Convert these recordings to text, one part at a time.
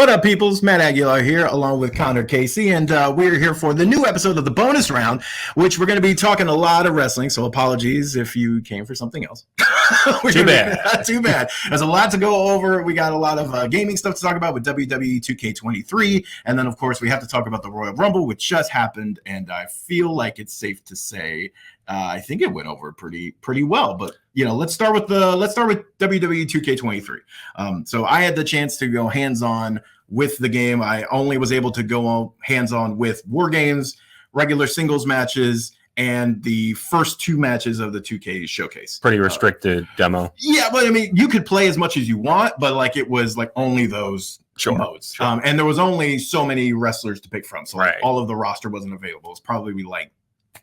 What up, peoples? Matt Aguilar here, along with Connor Casey, and we're here for the new episode of the bonus round, which we're going to be talking a lot of wrestling, so apologies if you came for something else. Too bad. Too bad. There's a lot to go over. We got a lot of gaming stuff to talk about with WWE 2K23, and then, of course, we have to talk about the Royal Rumble, which just happened, and I feel like it's safe to say I think it went over pretty well, but let's start with WWE 2K23. So I had the chance to go hands-on with the game. I only was able to go hands-on with War Games, regular singles matches, and the first two matches of the 2K showcase. Pretty restricted demo. Yeah, but I mean, you could play as much as you want, but it was only those modes. Sure. And there was only so many wrestlers to pick from, so right. all of the roster wasn't available. It's probably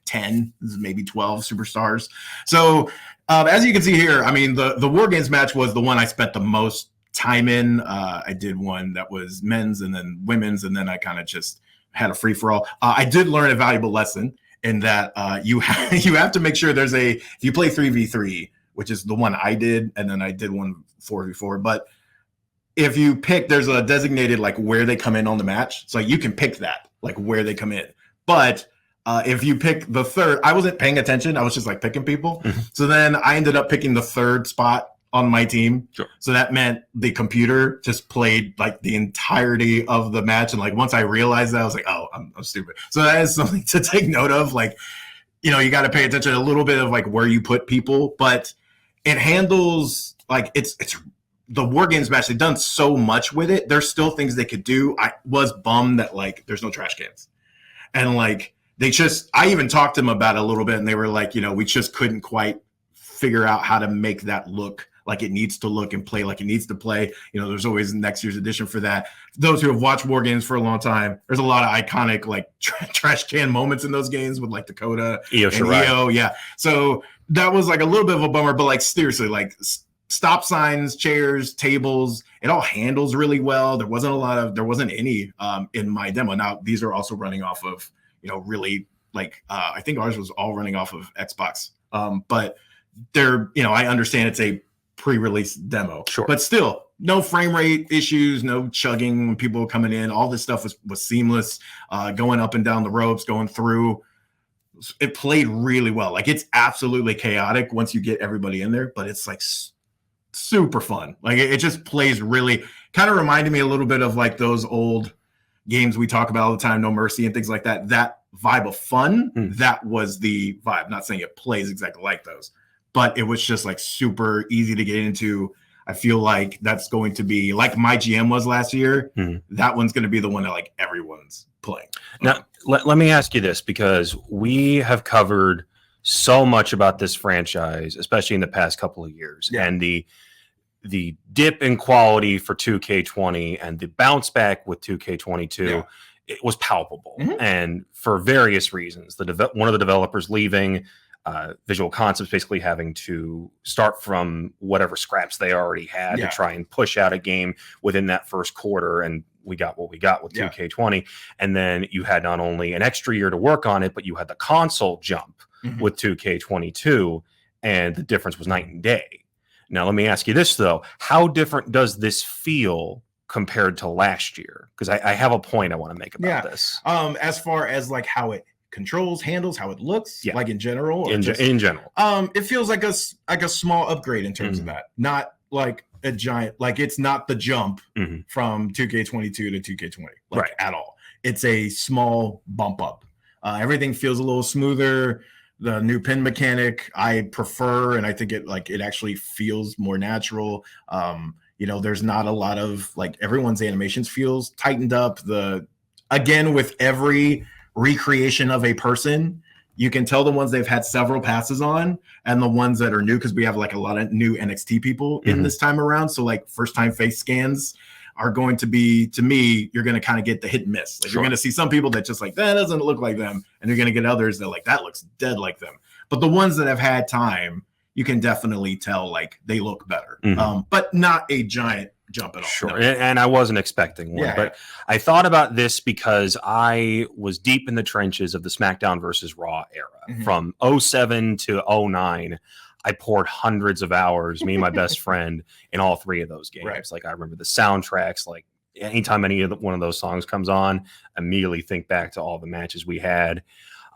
10, maybe 12 superstars. So as you can see here, I mean, the War Games match was the one I spent the most time in. I did one that was men's and then women's, and then I kind of just had a free-for-all. I did learn a valuable lesson in that you have to make sure if you play 3v3, which is the one I did, and then I did one 4v4, but if you pick, there's a designated where they come in on the match. So you can pick that, where they come in. But if you pick the third, I wasn't paying attention. I was just picking people. Mm-hmm. So then I ended up picking the third spot on my team. Sure. So that meant the computer just played the entirety of the match. And once I realized that, I was oh, I'm stupid. So that is something to take note of. You got to pay attention a little bit of where you put people, but it handles it's the War Games match. They've done so much with it. There's still things they could do. I was bummed that there's no trash cans. And I even talked to them about it a little bit, and they were we just couldn't quite figure out how to make that look like it needs to look and play like it needs to play. There's always next year's edition for that. Those who have watched War Games for a long time, there's a lot of iconic trash can moments in those games with Dakota Io and Io. Yeah. So that was a little bit of a bummer, but seriously, stop signs, chairs, tables, it all handles really well. There wasn't any in my demo. Now these are also running off of, really I think ours was all running off of Xbox. But I understand it's a pre-release demo, sure, but still no frame rate issues, no chugging when people were coming in. All this stuff was seamless, going up and down the ropes, going through. It played really well. It's absolutely chaotic once you get everybody in there, but it's super fun. It just plays really, kind of reminded me a little bit of those old games we talk about all the time, No Mercy and things like that. That vibe of fun, that was the vibe. Not saying it plays exactly like those, but it was just super easy to get into. I feel that's going to be my GM was last year. That one's going to be the one that everyone's playing. Now, let me ask you this, because we have covered so much about this franchise, especially in the past couple of years, and the dip in quality for 2K20 and the bounce back with 2K22, it was palpable, and for various reasons. One of the developers leaving, Visual Concepts basically having to start from whatever scraps they already had to try and push out a game within that first quarter, and we got what we got with 2K20. And then you had not only an extra year to work on it, but you had the console jump with 2K22, and the difference was night and day. Now, let me ask you this, though. How different does this feel compared to last year? Because I have a point I want to make about this. As far as how it controls, handles, how it looks, in general? In general. It feels like a small upgrade in terms of that. Not a giant, it's not the jump from 2K22 to 2K20, right, at all. It's a small bump up. Everything feels a little smoother. The new pin mechanic I prefer, and I think it actually feels more natural. There's not a lot of everyone's animations feels tightened up. Again, with every recreation of a person, you can tell the ones they've had several passes on and the ones that are new, because we have a lot of new NXT people in this time around. So first time face scans are going to be, to me, you're going to kind of get the hit and miss. You're going to see some people that just that doesn't look like them, and you're going to get others that that looks dead like them. But the ones that have had time, you can definitely tell they look better, but not a giant jump at all. Sure, no. And I wasn't expecting one, but I thought about this because I was deep in the trenches of the SmackDown versus Raw era from 07 to 09. I poured hundreds of hours, me and my best friend, in all three of those games. Right. I remember the soundtracks anytime one of those songs comes on, immediately think back to all the matches we had.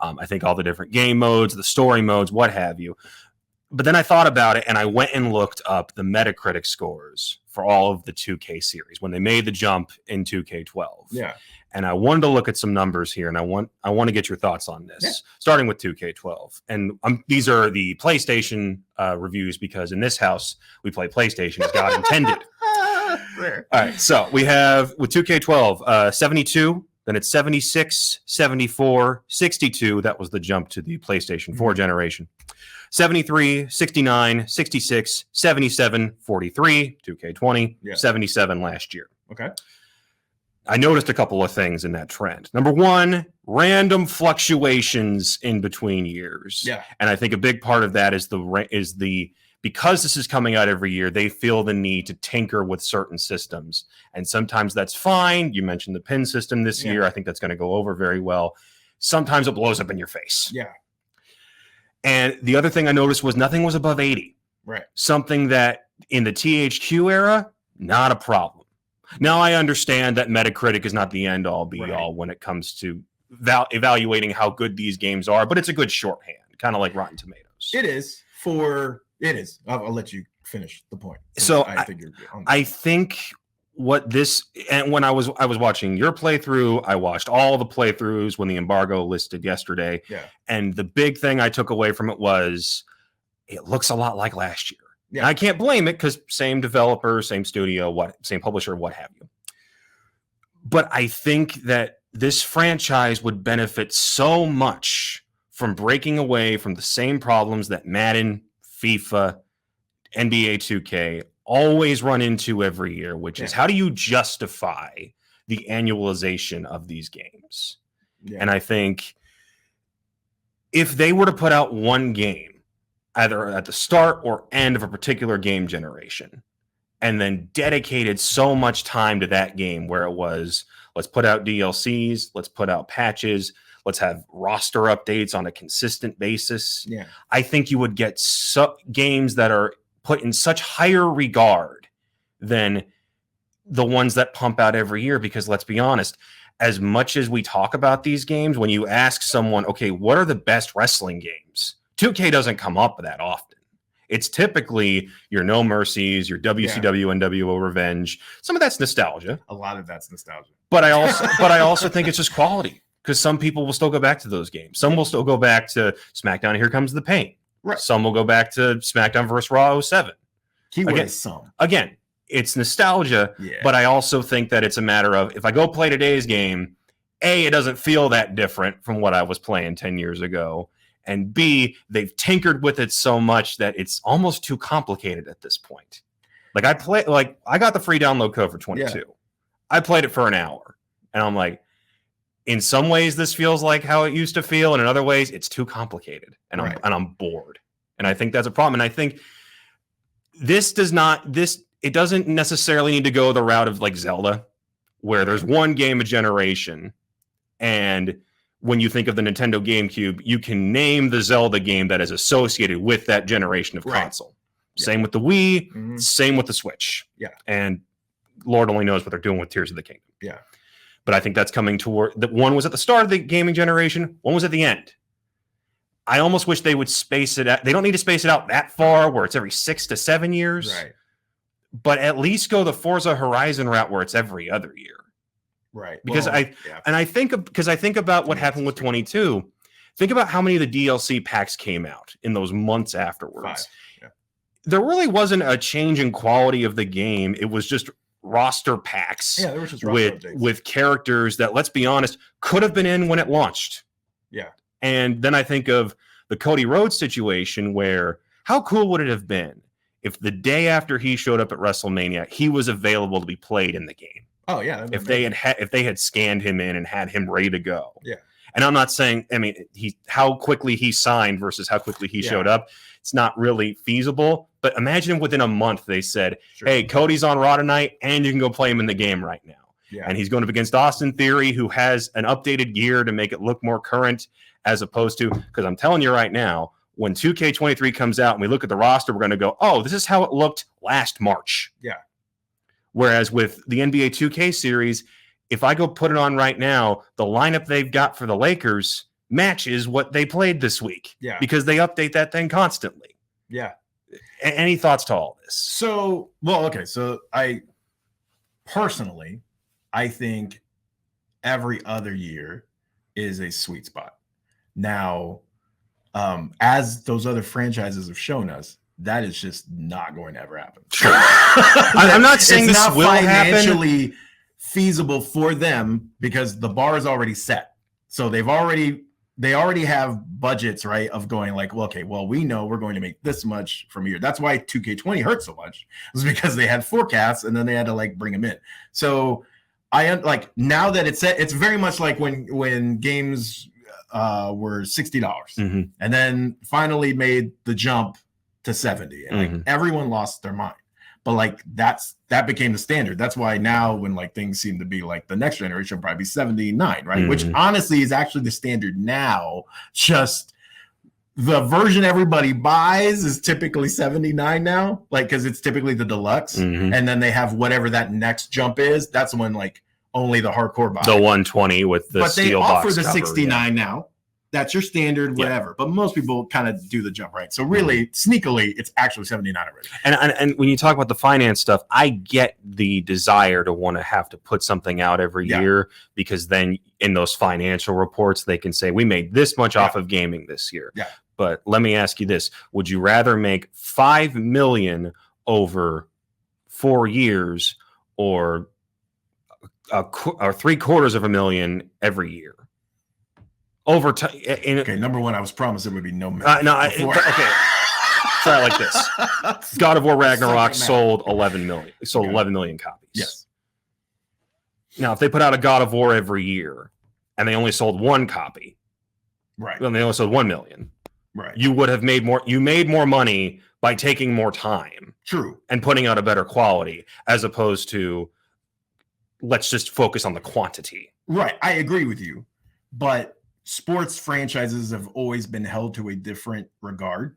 I think all the different game modes, the story modes, what have you. But then I thought about it, and I went and looked up the Metacritic scores for all of the 2K series when they made the jump in 2K12. Yeah. And I wanted to look at some numbers here, and I want to get your thoughts on this, starting with 2K12. And these are the PlayStation reviews, because in this house, we play PlayStation as God intended. All right, so we have, with 2K12, 72, then it's 76, 74, 62. That was the jump to the PlayStation 4 generation. 73, 69, 66, 77, 43, 2K20, 77 last year. Okay. I noticed a couple of things in that trend. Number one, random fluctuations in between years. Yeah. And I think a big part of that is because this is coming out every year, they feel the need to tinker with certain systems. And sometimes that's fine. You mentioned the pin system this year. I think that's going to go over very well. Sometimes it blows up in your face. Yeah. And the other thing I noticed was nothing was above 80. Right. Something that in the THQ era, not a problem. Now I understand that Metacritic is not the end all be all when it comes to evaluating how good these games are, but it's a good shorthand, kind of like Rotten Tomatoes. It is. I'll let you finish the point. So I think what this, and when I was watching your playthrough, I watched all the playthroughs when the embargo listed yesterday. Yeah. And the big thing I took away from it was it looks a lot like last year. Yeah. And I can't blame it, because same developer, same studio, same publisher, what have you. But I think that this franchise would benefit so much from breaking away from the same problems that Madden, FIFA, NBA 2K always run into every year, which is how do you justify the annualization of these games? Yeah. And I think if they were to put out one game, either at the start or end of a particular game generation, and then dedicated so much time to that game, where it was, let's put out DLCs, let's put out patches, let's have roster updates on a consistent basis. Yeah. I think you would get games that are put in such higher regard than the ones that pump out every year. Because let's be honest, as much as we talk about these games, when you ask someone, okay, what are the best wrestling games? 2K doesn't come up that often. It's typically your No Mercies, your WCW NWO Revenge. Some of that's nostalgia. A lot of that's nostalgia. But I also think it's just quality, because some people will still go back to those games. Some will still go back to SmackDown Here Comes the Pain. Right. Some will go back to SmackDown vs. Raw 07. Again, it's nostalgia, but I also think that it's a matter of, if I go play today's game, A, it doesn't feel that different from what I was playing 10 years ago. And B, they've tinkered with it so much that it's almost too complicated at this point. I got the free download code for 22. Yeah. I played it for an hour, and I'm like, in some ways this feels like how it used to feel, and in other ways it's too complicated, and I'm bored. And I think that's a problem. And I think it doesn't necessarily need to go the route of like Zelda, where there's one game a generation, and when you think of the Nintendo GameCube, you can name the Zelda game that is associated with that generation of console. Yeah. Same with the Wii, same with the Switch. Yeah. And Lord only knows what they're doing with Tears of the Kingdom. Yeah. But I think that's coming toward, that one was at the start of the gaming generation, one was at the end. I almost wish they would space it out. They don't need to space it out that far, where it's every 6 to 7 years. Right. But at least go the Forza Horizon route, where it's every other year. Right. Because I think about what happened with 22. Think about how many of the DLC packs came out in those months afterwards. Yeah. There really wasn't a change in quality of the game. It was just roster packs with characters that, let's be honest, could have been in when it launched. Yeah. And then I think of the Cody Rhodes situation, where how cool would it have been if the day after he showed up at WrestleMania, he was available to be played in the game? Oh yeah, if they had scanned him in and had him ready to go. Yeah. And I'm not saying, how quickly he signed versus how quickly he showed up, it's not really feasible. But imagine within a month they said, hey, Cody's on Raw tonight, and you can go play him in the game right now. Yeah. And he's going up against Austin Theory, who has an updated gear to make it look more current, as opposed to, because I'm telling you right now, when 2K23 comes out and we look at the roster, we're going to go, oh, this is how it looked last March. Yeah. Whereas with the NBA 2K series, if I go put it on right now, the lineup they've got for the Lakers matches what they played this week. Yeah. Because they update that thing constantly. Yeah. Any thoughts to all this? So, well, okay. So I think every other year is a sweet spot. Now, as those other franchises have shown us, that is just not going to ever happen. Sure. I'm not saying it's this not will financially happen. Feasible for them because the bar is already set. So they already have budgets, right? Of going like, well, okay, well, we know we're going to make this much from here. That's why 2K20 hurt so much, was because they had forecasts and then they had to like bring them in. So I like now that it's set, it's very much like when games were $60 and then finally made the jump to 70 and like everyone lost their mind. But like that became the standard. That's why now when like things seem to be like the next generation will probably be 79, right? Which honestly is actually the standard now. Just the version everybody buys is typically 79 now, like because it's typically the deluxe, and then they have whatever that next jump is. That's when like only the hardcore buy. The 120 with the steel box. But they offer the 69 now. That's your standard, whatever. But most people kind of do the jump, right? So really, sneakily, it's actually 79 already. And when you talk about the finance stuff, I get the desire to want to have to put something out every year, because then in those financial reports, they can say, we made this much off of gaming this year. Yeah. But let me ask you this. Would you rather make $5 million over 4 years or $750,000 every year? Over time. Okay, number one, I was promised there would be no okay. Try it like this. God of War Ragnarok sold 11 million. Sold 11 million copies. Yes. Now, if they put out a God of War every year and they only sold one copy, right? Then they only sold 1 million. Right. You would have made more. You made more money by taking more time. True. And putting out a better quality, as opposed to let's just focus on the quantity. Right. I agree with you, but sports franchises have always been held to a different regard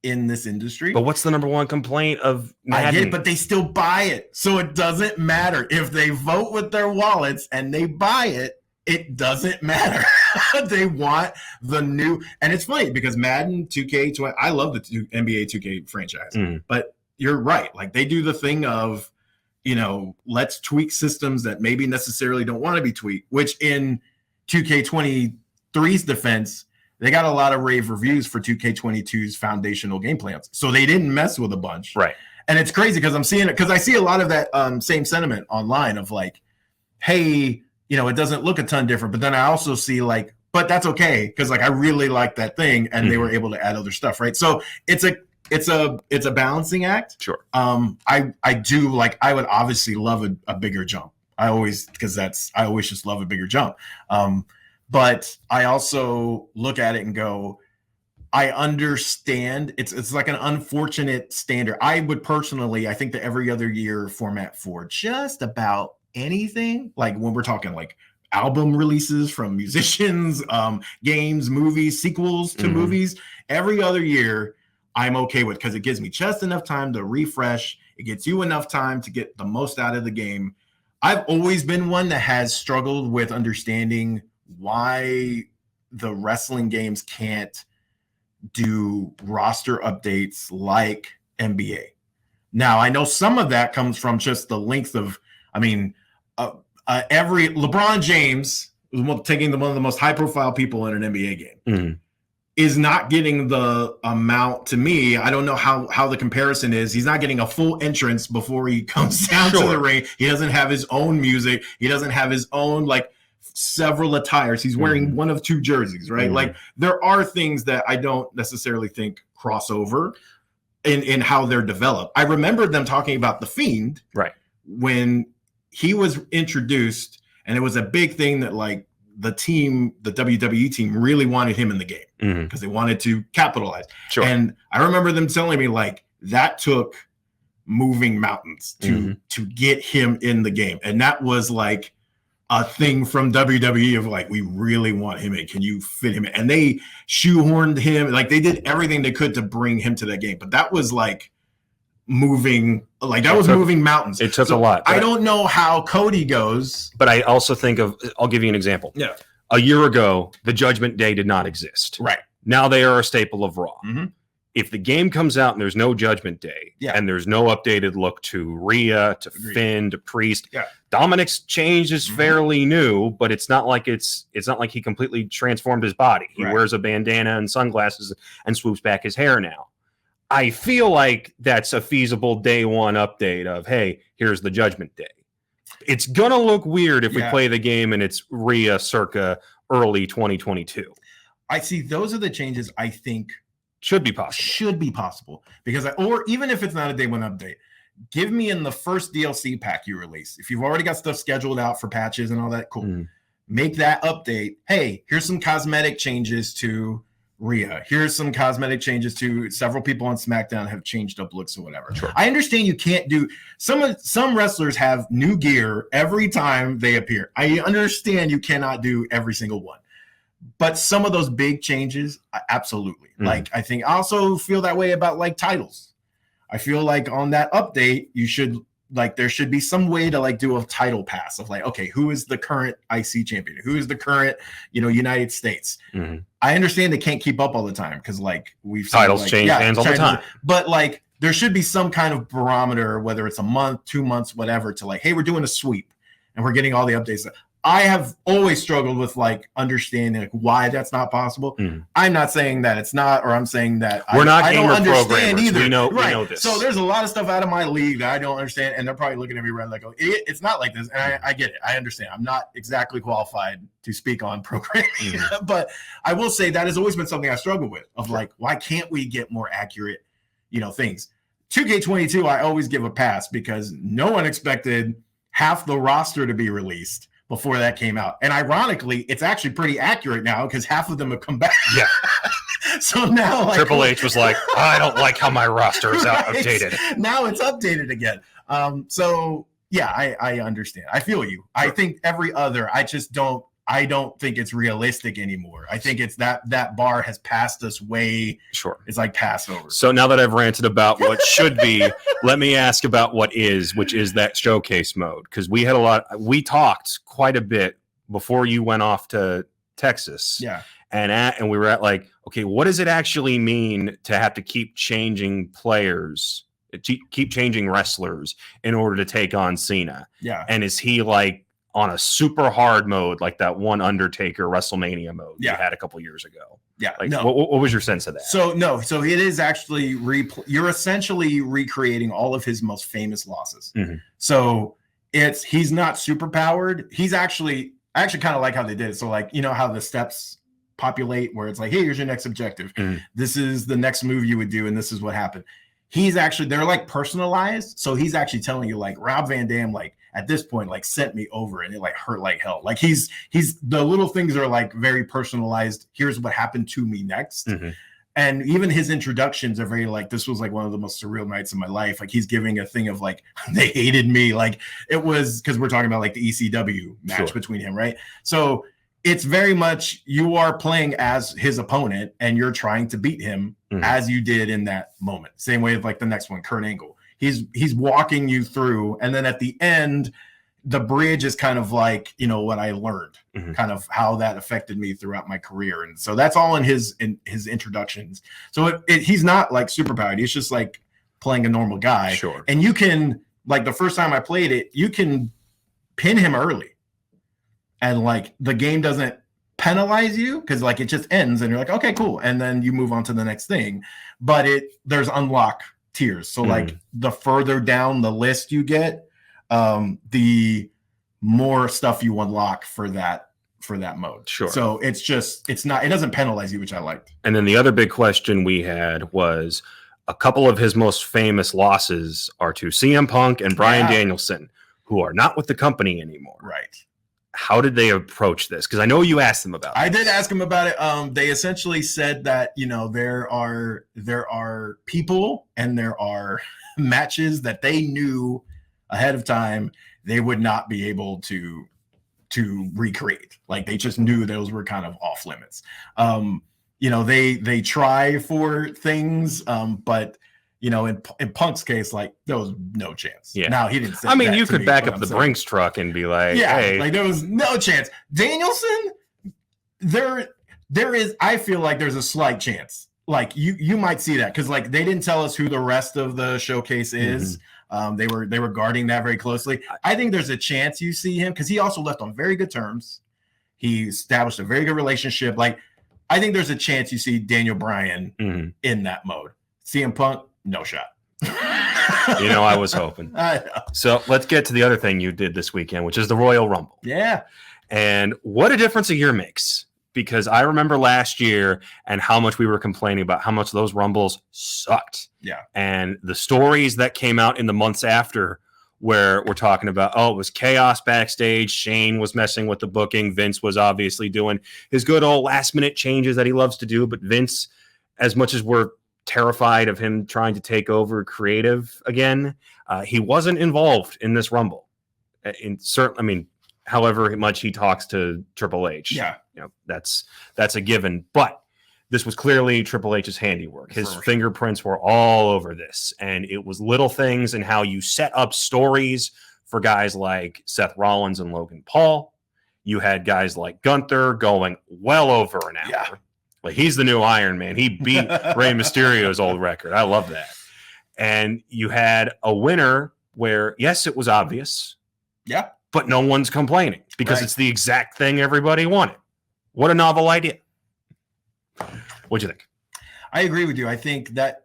in this industry. But what's the number one complaint of Madden? I get it, but they still buy it. So it doesn't matter. If they vote with their wallets and they buy it, it doesn't matter. They want the new. And it's funny because Madden 2K20, I love the NBA 2K franchise. But you're right. Like they do the thing of, let's tweak systems that maybe necessarily don't want to be tweaked, which in 2K23's defense, they got a lot of rave reviews for 2K22's foundational game plans. So they didn't mess with a bunch. Right. And it's crazy because I'm seeing it, because I see a lot of that same sentiment online of like, hey, it doesn't look a ton different. But then I also see like, but that's okay, because like I really like that thing and they were able to add other stuff, right? So it's a balancing act. Sure. I do like, I would obviously love a bigger jump. I always just love a bigger jump. But I also look at it and go, I understand it's like an unfortunate standard. I would personally, I think the every other year format for just about anything, like when we're talking like album releases from musicians, games, movies, sequels to movies, every other year I'm okay with, because it gives me just enough time to refresh. It gets you enough time to get the most out of the game. I've always been one that has struggled with understanding why the wrestling games can't do roster updates like NBA. Now, I know some of that comes from just the length of, every LeBron James, taking one of the most high profile people in an NBA game, is not getting the amount, to me. I don't know how the comparison is. He's not getting a full entrance before he comes down to the ring. He doesn't have his own music. He doesn't have his own several attires. He's wearing one of two jerseys, right? Like there are things that I don't necessarily think cross over in how they're developed. I remember them talking about The Fiend, right, when he was introduced, and it was a big thing that like the WWE team really wanted him in the game because they wanted to capitalize. Sure. And I remember them telling me like that took moving mountains to get him in the game. And that was like a thing from WWE of like, we really want him in. Can you fit him in? And they shoehorned him. Like they did everything they could to bring him to that game. But that was like moving mountains. It took a lot. I don't know how Cody goes. But I also think I'll give you an example. Yeah. A year ago, the Judgment Day did not exist. Right. Now they are a staple of Raw. Mm-hmm. If the game comes out and there's no Judgment Day, and there's no updated look to Rhea, to Finn, to Priest, Dominic's change is fairly new, but it's not like he completely transformed his body. He wears a bandana and sunglasses and swoops back his hair now. I feel like that's a feasible day one update of, hey, here's the Judgment Day. It's gonna look weird if we play the game and it's Rhea circa early 2022. I see those are the changes I think should be possible because or even if it's not a day one update, give me in the first DLC pack you release. If you've already got stuff scheduled out for patches and all that, cool. Make that update. Hey, here's some cosmetic changes to Rhea. Here's some cosmetic changes to several people on SmackDown have changed up looks or whatever. Sure. I understand you can't do some wrestlers have new gear every time they appear. I understand you cannot do every single one. But some of those big changes, absolutely. Like, I think I also feel that way about like titles. I feel like on that update, there should be some way to like do a title pass of like, okay, who is the current IC champion? Who is the current, United States? I understand they can't keep up all the time because like we've seen titles change hands all the time. But like there should be some kind of barometer, whether it's a month, 2 months, whatever, to like, hey, we're doing a sweep and we're getting all the updates. I have always struggled with like understanding like why that's not possible. I'm not saying that it's not, or I'm saying that I don't understand either. We know this. So there's a lot of stuff out of my league that I don't understand, and they're probably looking at me right like, oh, it's not like this. And I get it. I understand. I'm not exactly qualified to speak on programming, but I will say that has always been something I struggle with. Of like, why can't we get more accurate, things? 2K22, I always give a pass because no one expected half the roster to be released before that came out. And ironically, it's actually pretty accurate now because half of them have come back. Yeah. So now like, Triple H was like, I don't like how my roster is outdated. Now it's updated again. So yeah, I understand. I feel you. Sure. I think I don't think it's realistic anymore. I think it's that bar has passed us way. Sure. It's like passed over. So now that I've ranted about what should be, let me ask about what is, which is that showcase mode. Because we talked quite a bit before you went off to Texas. Yeah. And we were at like, okay, what does it actually mean to have to keep changing players, keep changing wrestlers in order to take on Cena? Yeah. And is he like on a super hard mode, like that one Undertaker WrestleMania mode you had a couple years ago? Yeah. Like, what was your sense of that? So it is actually you're essentially recreating all of his most famous losses. So he's not super powered. I actually kind of like how they did it. So like, how the steps populate where it's like, hey, here's your next objective. This is the next move you would do, and this is what happened. They're like personalized. So he's actually telling you like Rob Van Dam, like at this point, like sent me over and it like hurt like hell. Like he's the little things are like very personalized. Here's what happened to me next. And even his introductions are very like, this was like one of the most surreal nights of my life. Like he's giving a thing of like, they hated me. Like it was because we're talking about like the ECW match between him. Right. So it's very much you are playing as his opponent and you're trying to beat him as you did in that moment. Same way with like the next one, Kurt Angle. He's walking you through. And then at the end, the bridge is kind of like, what I learned, kind of how that affected me throughout my career. And so that's all in his introductions. So he's not like superpowered. He's just like playing a normal guy. Sure. And you can, like the first time I played it, you can pin him early. And like the game doesn't penalize you because like it just ends and you're like, okay, cool. And then you move on to the next thing. But there's unlock tiers. So like the further down the list you get, the more stuff you unlock for that mode. Sure. So it doesn't penalize you, which I liked. And then the other big question we had was a couple of his most famous losses are to CM Punk and Bryan Danielson, who are not with the company anymore. Right. How did they approach this? Because I know you asked them about it. I did ask them about it. They essentially said that, there are people and there are matches that they knew ahead of time they would not be able to recreate. Like they just knew those were kind of off limits. They try for things, but You know, in Punk's case, like there was no chance. Yeah. Now he didn't say. I mean, that you to could me, back but up I'm the saying- Brinks truck and be like, yeah, hey, like there was no chance. Danielson, there is. I feel like there's a slight chance. Like you might see that because like they didn't tell us who the rest of the showcase is. They were guarding that very closely. I think there's a chance you see him because he also left on very good terms. He established a very good relationship. Like I think there's a chance you see Daniel Bryan in that mode. CM Punk, no shot. You know, I was hoping. I know. So let's get to the other thing you did this weekend, which is the Royal Rumble. Yeah. And what a difference a year makes. Because I remember last year and how much we were complaining about how much those Rumbles sucked. Yeah. And the stories that came out in the months after where we're talking about, oh, it was chaos backstage. Shane was messing with the booking. Vince was obviously doing his good old last minute changes that he loves to do. But Vince, as much as we're terrified of him trying to take over creative again, he wasn't involved in this Rumble. I mean, however much he talks to Triple H. Yeah. You know, that's a given. But this was clearly Triple H's handiwork. His fingerprints were all over this. And it was little things and how you set up stories for guys like Seth Rollins and Logan Paul. You had guys like Gunther going well over an hour. Yeah. Like he's the new Iron Man. He beat Rey Mysterio's old record. I love that. And you had a winner where, yes, it was obvious. Yeah. But no one's complaining because it's the exact thing everybody wanted. What a novel idea. What'd you think? I agree with you. I think that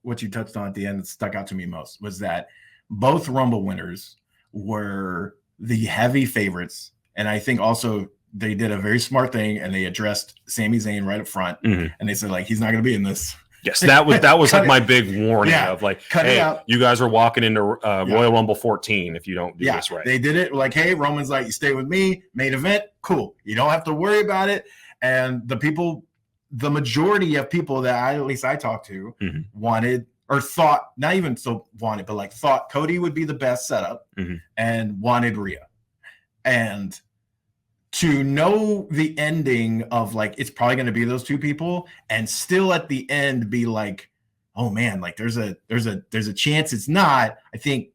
what you touched on at the end that stuck out to me most was that both Rumble winners were the heavy favorites. And I think also they did a very smart thing and they addressed Sami Zayn right up front. And they said, like, he's not going to be in this. Yes, that was like my big warning of like, hey, you guys are walking into Royal Rumble 14 if you don't do this right. They did it like, hey, Roman's like, you stay with me, main event, cool. You don't have to worry about it. And the majority of people that at least I talked to wanted or thought, not even so wanted, but like thought Cody would be the best setup and wanted Rhea. And to know the ending of like it's probably going to be those two people and still at the end be like, oh man, like there's a chance it's not, I think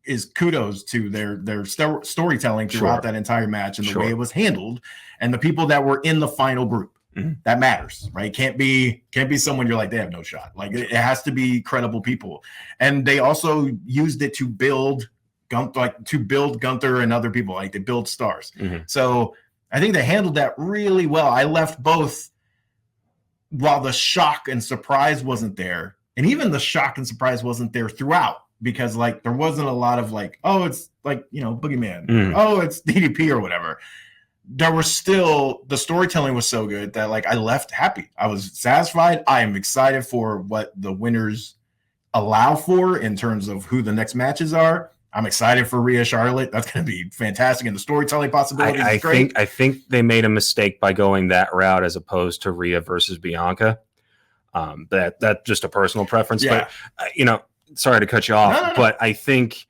is kudos to their storytelling throughout that entire match and the way it was handled and the people that were in the final group. That matters, right? Can't be someone you're like, they have no shot. Like it has to be credible people. And they also used it to build Gunther and other people, like they build stars. So I think they handled that really well. I left both while the shock and surprise wasn't there. And even the shock and surprise wasn't there throughout because like there wasn't a lot of like, oh, it's like, you know, Boogeyman. Oh, it's DDP or whatever. There was still, the storytelling was so good that like I left happy. I was satisfied. I am excited for what the winners allow for in terms of who the next matches are. I'm excited for Rhea Charlotte. That's going to be fantastic. And the storytelling possibilities is great. I think they made a mistake by going that route as opposed to Rhea versus Bianca. That's just a personal preference. Yeah. But, you know, sorry to cut you off, but I think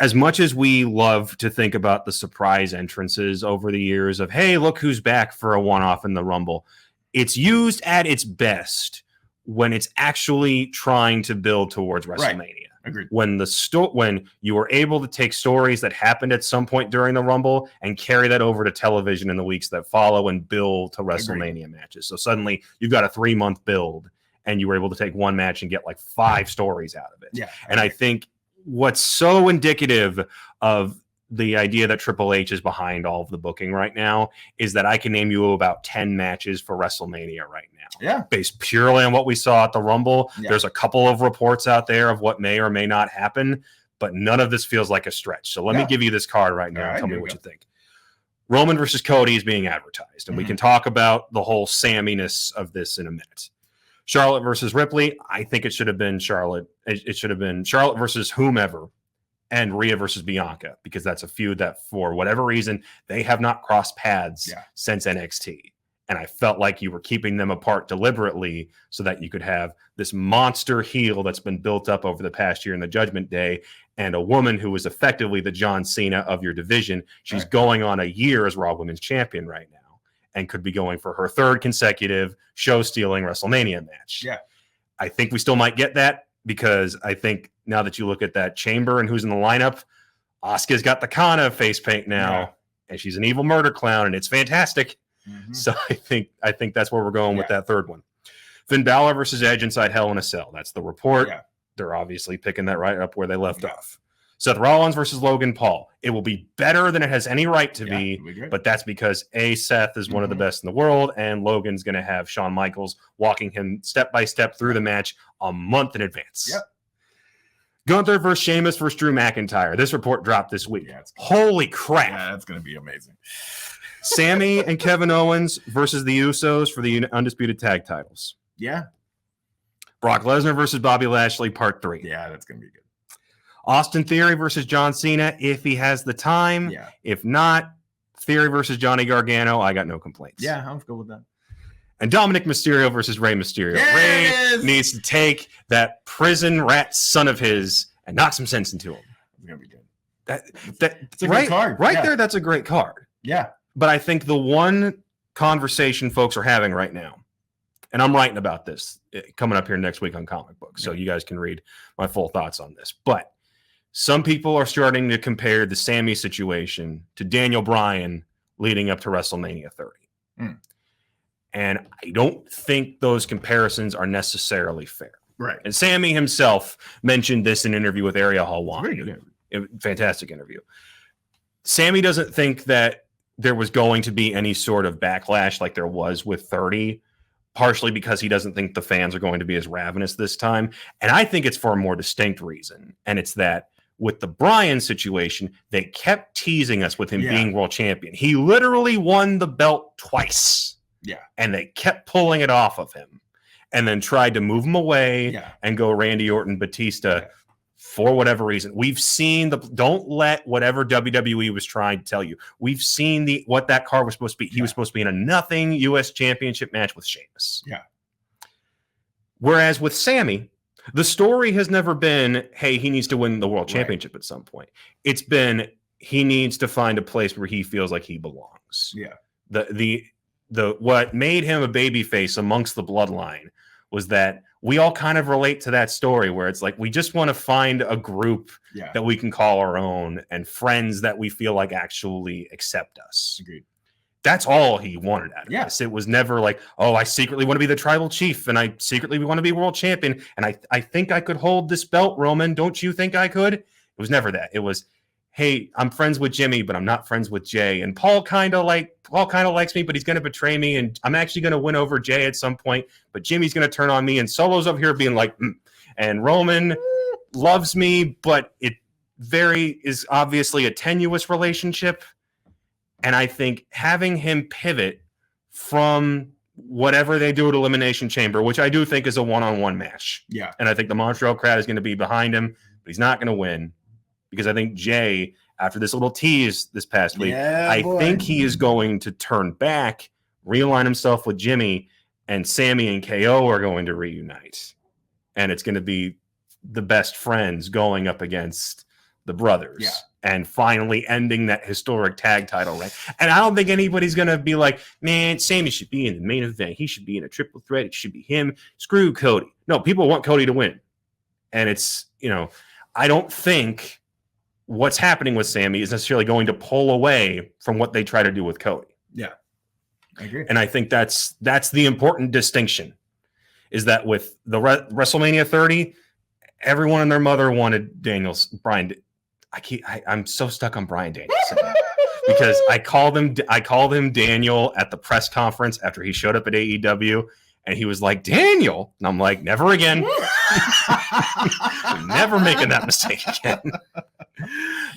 as much as we love to think about the surprise entrances over the years of, hey, look who's back for a one-off in the Rumble, it's used at its best when it's actually trying to build towards WrestleMania. Right. Agreed. When you were able to take stories that happened at some point during the Rumble and carry that over to television in the weeks that follow and build to WrestleMania matches. So suddenly you've got a 3-month build and you were able to take one match and get like 5 stories out of it. Yeah. And I think what's so indicative of the idea that Triple H is behind all of the booking right now is that I can name you about 10 matches for WrestleMania right now. Yeah. Based purely on what we saw at the Rumble. Yeah. There's a couple of reports out there of what may or may not happen, but none of this feels like a stretch. So let me give you this card right now and tell me what you think. Roman versus Cody is being advertised, and we can talk about the whole Samminess of this in a minute. Charlotte versus Ripley, I think it should have been Charlotte. It should have been Charlotte versus whomever, and Rhea versus Bianca, because that's a feud that, for whatever reason, they have not crossed paths since NXT. And I felt like you were keeping them apart deliberately so that you could have this monster heel that's been built up over the past year in the Judgment Day and a woman who is effectively the John Cena of your division. She's going on a year as Raw Women's Champion right now and could be going for her 3rd consecutive show-stealing WrestleMania match. Yeah. I think we still might get that, because I think now that you look at that chamber and who's in the lineup, Asuka's got the Kana face paint now, and she's an evil murder clown, and it's fantastic. So I think that's where we're going with that third one. Finn Balor versus Edge inside Hell in a Cell. That's the report. They're obviously picking that right up where they left off. Seth Rollins versus Logan Paul. It will be better than it has any right to be, but that's because Seth is one of the best in the world, and Logan's going to have Shawn Michaels walking him step by step through the match a month in advance. Gunther versus Sheamus versus Drew McIntyre. This report dropped this week. Holy crap. Yeah, that's going to be amazing. Sami and Kevin Owens versus the Usos for the undisputed tag titles. Brock Lesnar versus Bobby Lashley, part 3. Yeah, that's going to be good. Austin Theory versus John Cena, if he has the time. If not, Theory versus Johnny Gargano. I got no complaints. I'm good with that. And Dominic Mysterio versus Rey Mysterio. Rey needs to take that prison rat son of his and knock some sense into him. It's going to be good. That's a great card. There, that's a great card. But I think the one conversation folks are having right now, and I'm writing about this coming up here next week on Comic Book, so you guys can read my full thoughts on this. But some people are starting to compare the Sami situation to Daniel Bryan leading up to WrestleMania 30. And I don't think those comparisons are necessarily fair. And Sami himself mentioned this in an interview with Ariel Helwani. Fantastic interview. Sami doesn't think that there was going to be any sort of backlash like there was with 30, partially because he doesn't think the fans are going to be as ravenous this time. And I think it's for a more distinct reason. And it's that with the Bryan situation, they kept teasing us with him being world champion. He literally won the belt twice. And they kept pulling it off of him, and then tried to move him away and go Randy Orton, Batista for whatever reason. We've seen don't let whatever WWE was trying to tell you. We've seen what that card was supposed to be. He was supposed to be in a nothing U.S. championship match with Sheamus. Whereas with Sami, the story has never been, hey, he needs to win the world championship at some point. It's been, he needs to find a place where he feels like he belongs. The what made him a babyface amongst the bloodline was that we all kind of relate to that story, where it's like we just want to find a group that we can call our own, and friends that we feel like actually accept us. Agreed. That's all he wanted out of this. It was never like, oh, I secretly want to be the tribal chief, and I secretly want to be world champion, and I think I could hold this belt, Roman. Don't you think I could? It was never that. It was, hey, I'm friends with Jimmy, but I'm not friends with Jay. And Paul kind of likes me, but he's going to betray me. And I'm actually going to win over Jay at some point, but Jimmy's going to turn on me. And Solo's over here being like, and Roman loves me, but it is obviously a tenuous relationship. And I think having him pivot from whatever they do at Elimination Chamber, which I do think is a one-on-one match. And I think the Montreal crowd is going to be behind him, but he's not going to win. Because I think Jay, after this little tease this past week, I think he is going to turn back, realign himself with Jimmy, and Sami and KO are going to reunite. And it's going to be the best friends going up against the brothers. And finally ending that historic tag title reign. And I don't think anybody's going to be like, man, Sami should be in the main event. He should be in a triple threat. It should be him. Screw Cody. No, people want Cody to win. And it's, I don't think what's happening with Sami is necessarily going to pull away from what they try to do with Cody. I agree. And I think that's the important distinction, is that with the WrestleMania 30, everyone and their mother wanted Bryan. I'm so stuck on Bryan Danielson because I called him Daniel at the press conference after he showed up at AEW, and he was like, Daniel, and I'm like, never again. Never making that mistake again.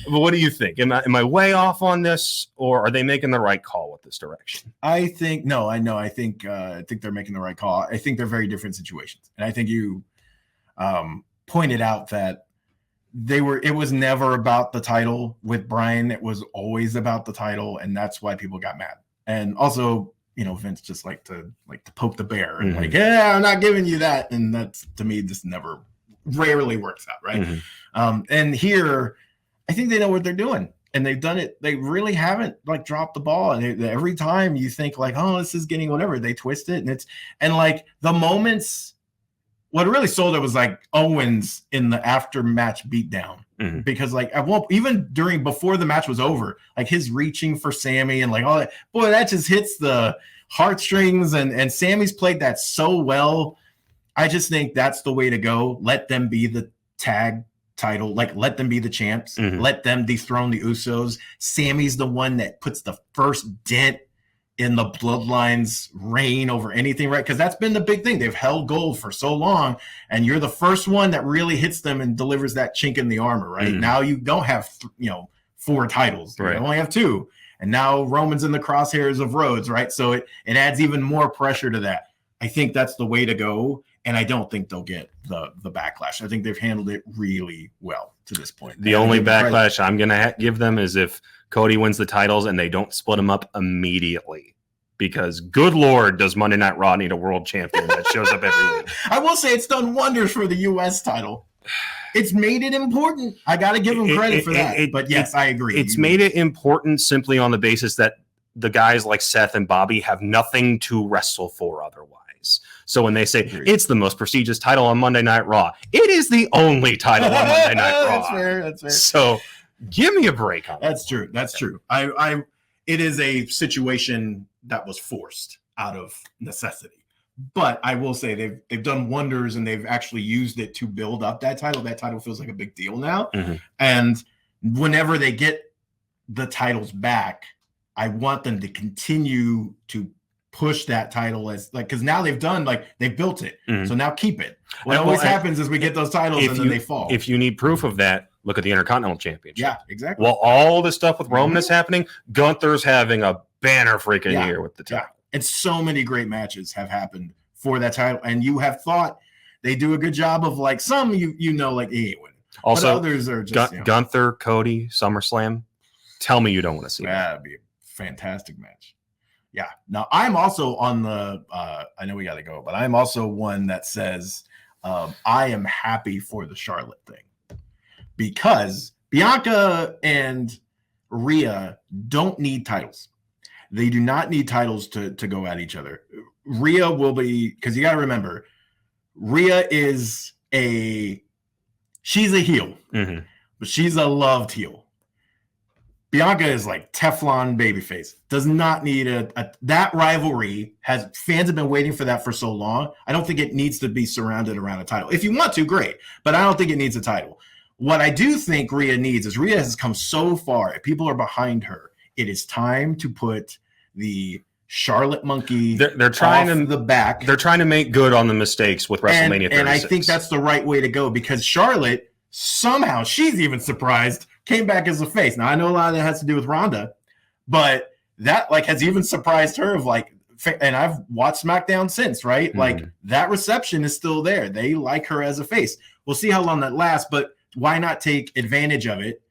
But what do you think? Am I way off on this, or are they making the right call with this direction? I think I think they're making the right call. I think they're very different situations, and I think you pointed out that it was never about the title with Bryan. It was always about the title, and that's why people got mad. And also, Vince just like to poke the bear and I'm not giving you that. And that's, to me, just rarely works out. Right. And here, I think they know what they're doing, and they've done it. They really haven't dropped the ball. And every time you think oh, this is getting whatever, they twist it. And the moments what really sold it was like Owens in the after match beatdown. Because like even before the match was over, like his reaching for Sami and like all that, boy, that just hits the heartstrings, and Sami's played that so well. I just think that's the way to go. Let them be the tag title, like let them be the champs, let them dethrone the Usos. Sami's the one that puts the first dent in the Bloodline's reign over anything, right? Because that's been the big thing. They've held gold for so long, and you're the first one that really hits them and delivers that chink in the armor, right? Now you don't have 4 titles, right? You only have 2, and now Roman's in the crosshairs of Rhodes, right? So it adds even more pressure to that. I think that's the way to go, and I don't think they'll get the backlash. I think they've handled it really well to this point. The only backlash I'm going to give them is if Cody wins the titles and they don't split them up immediately, because good Lord, does Monday Night Raw need a world champion that shows up every week. I will say it's done wonders for the U.S. title. It's made it important. I got to give them credit for that. But yes, I agree. It's made it important simply on the basis that the guys like Seth and Bobby have nothing to wrestle for otherwise. So when they say it's the most prestigious title on Monday Night Raw, it is the only title on Monday Night Raw. That's fair. So give me a break on that. That's true. It is a situation that was forced out of necessity. But I will say they've done wonders, and they've actually used it to build up that title. That title feels like a big deal now. And whenever they get the titles back, I want them to continue to push that title as like, because now they've built it. So now keep it. What always happens is we get those titles and then they fall. If you need proof of that, look at the Intercontinental Championship. Yeah, exactly. Well, all the stuff with Roman is happening. Gunther's having a banner freaking year with the title. Yeah. And so many great matches have happened for that title. And you have thought they do a good job of like some, like he ain't winning. Also, but others are just Gunther, Cody, SummerSlam. Tell me you don't want to see that. That'd be a fantastic match. Yeah. Now I'm also on the I know we got to go, but I'm also one that says I am happy for the Charlotte thing, because Bianca and Rhea don't need titles. They do not need titles to go at each other. Rhea will be, because you got to remember, Rhea is she's a heel, but she's a loved heel. Bianca is like Teflon babyface. Does not need that rivalry. Fans have been waiting for that for so long. I don't think it needs to be surrounded around a title. If you want to, great, but I don't think it needs a title. What I do think Rhea needs is Rhea has come so far. People are behind her. It is time to put the Charlotte monkey they're trying off the back. They're trying to make good on the mistakes with WrestleMania 36. And I think that's the right way to go, because Charlotte, somehow, she's even surprised, came back as a face. Now, I know a lot of that has to do with Ronda, but that has even surprised her and I've watched SmackDown since, right? Like that reception is still there. They like her as a face. We'll see how long that lasts, but why not take advantage of it?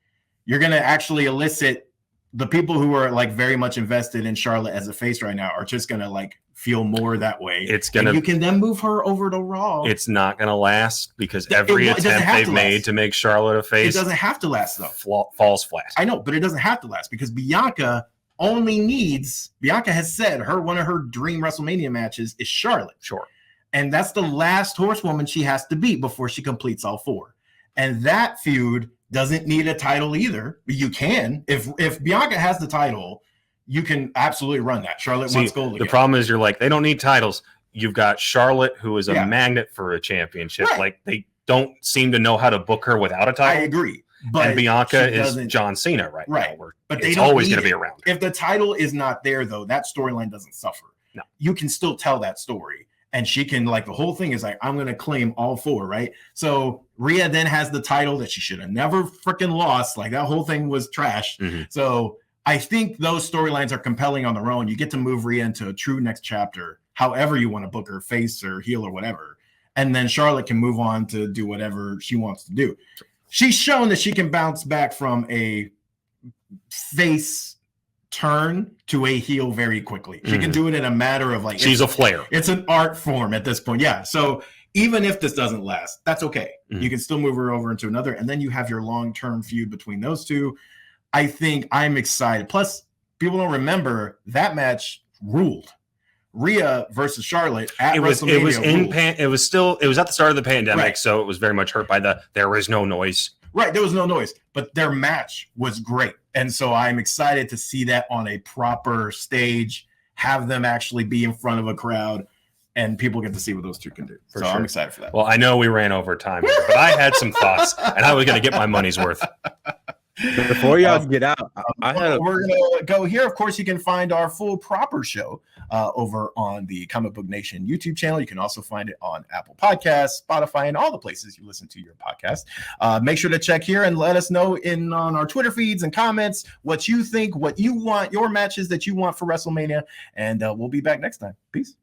You're going to actually elicit the people who are very much invested in Charlotte as a face right now are just going to feel more that way. You can then move her over to Raw. It's not going to last, because every attempt they've made to make Charlotte a face, it doesn't have to last though. Falls flat. I know, but it doesn't have to last, because Bianca has said one of her dream WrestleMania matches is Charlotte. Sure. And that's the last horsewoman she has to beat before she completes all 4. And that feud doesn't need a title either. You can. If Bianca has the title, you can absolutely run that. Charlotte wants gold again. The problem is they don't need titles. You've got Charlotte, who is a magnet for a championship. Right. They don't seem to know how to book her without a title. I agree. But and Bianca is John Cena right now. But it's always going to be around. If the title is not there, though, that storyline doesn't suffer. No. You can still tell that story. And she can, the whole thing is I'm going to claim all 4, right? So Rhea then has the title that she should have never freaking lost. That whole thing was trash. So I think those storylines are compelling on their own. You get to move Rhea into a true next chapter, however you want to book her, face or heel or whatever. And then Charlotte can move on to do whatever she wants to do. She's shown that she can bounce back from a face turn to a heel very quickly. She can do it in a matter of she's a flair. It's an art form at this point. Yeah. So even if this doesn't last, that's okay. You can still move her over into another, and then you have your long-term feud between those two. I think I'm excited. Plus, people don't remember that match ruled. Rhea versus Charlotte at WrestleMania. It was at the start of the pandemic, right. So it was very much hurt by there was no noise. Right, there was no noise, but their match was great. And so I'm excited to see that on a proper stage, have them actually be in front of a crowd, and people get to see what those two can do. So I'm excited for that. Well, I know we ran over time here, but I had some thoughts, and I was going to get my money's worth. Before y'all get out, we're gonna go here. Of course, you can find our full proper show over on the Comic Book Nation YouTube channel. You can also find it on Apple Podcasts, Spotify, and all the places you listen to your podcast. Make sure to check here and let us know on our Twitter feeds and comments what you think, what you want, your matches that you want for WrestleMania, and we'll be back next time. Peace.